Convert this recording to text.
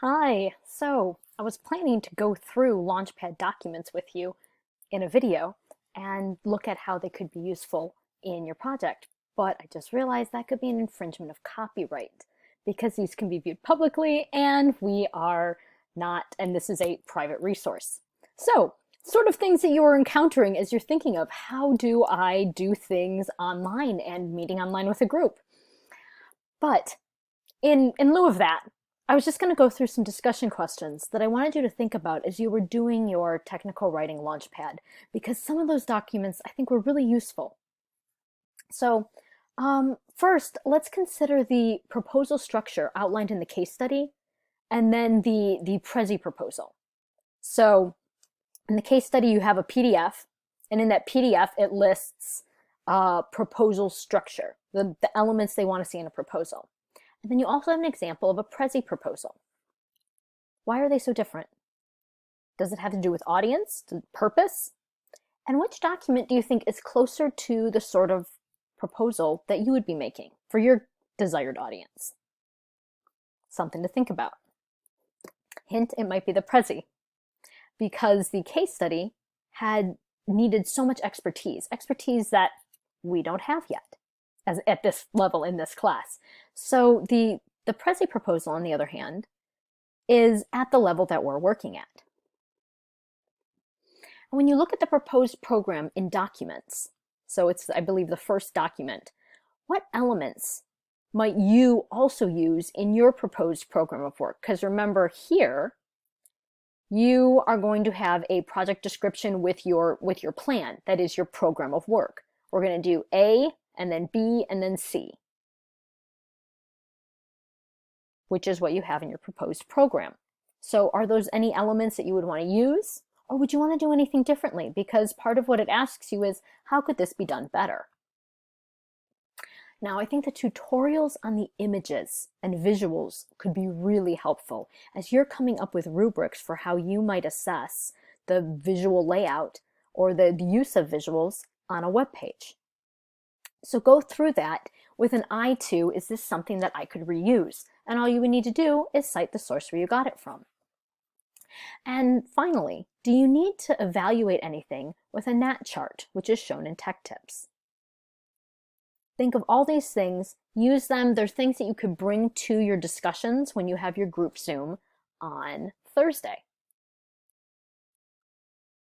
Hi, so I was planning to go through LaunchPad documents with you in a video and look at how they could be useful in your project, but I just realized that could be an infringement of copyright because these can be viewed publicly and we are not, and this is a private resource. So, sort of things that you are encountering as you're thinking of how do I do things online and meeting online with a group. But in lieu of that, I was just going to go through some discussion questions that I wanted you to think about as you were doing your technical writing launchpad, because some of those documents I think were really useful. So first, let's consider the proposal structure outlined in the case study, and then the Prezi proposal. So in the case study, you have a PDF, and in that PDF, it lists proposal structure, the elements they want to see in a proposal. And then you also have an example of a Prezi proposal. Why are they so different? Does it have to do with audience, purpose? And which document do you think is closer to the sort of proposal that you would be making for your desired audience? Something to think about. Hint, it might be the Prezi, because the case study had needed so much expertise that we don't have yet at this level in this class. So the Prezi proposal, on the other hand, is at the level that we're working at. And when you look at the proposed program in documents, so it's, I believe, the first document, what elements might you also use in your proposed program of work? Because remember here, you are going to have a project description with your plan, that is your program of work. We're going to do A, and then B, and then C, which is what you have in your proposed program. So are those any elements that you would want to use? Or would you want to do anything differently? Because part of what it asks you is, how could this be done better? Now, I think the tutorials on the images and visuals could be really helpful as you're coming up with rubrics for how you might assess the visual layout or the use of visuals on a web page. So go through that with an eye to, is this something that I could reuse? And all you would need to do is cite the source where you got it from. And finally, do you need to evaluate anything with a NAT chart, which is shown in Tech Tips? Think of all these things, use them. They're things that you could bring to your discussions when you have your group Zoom on Thursday.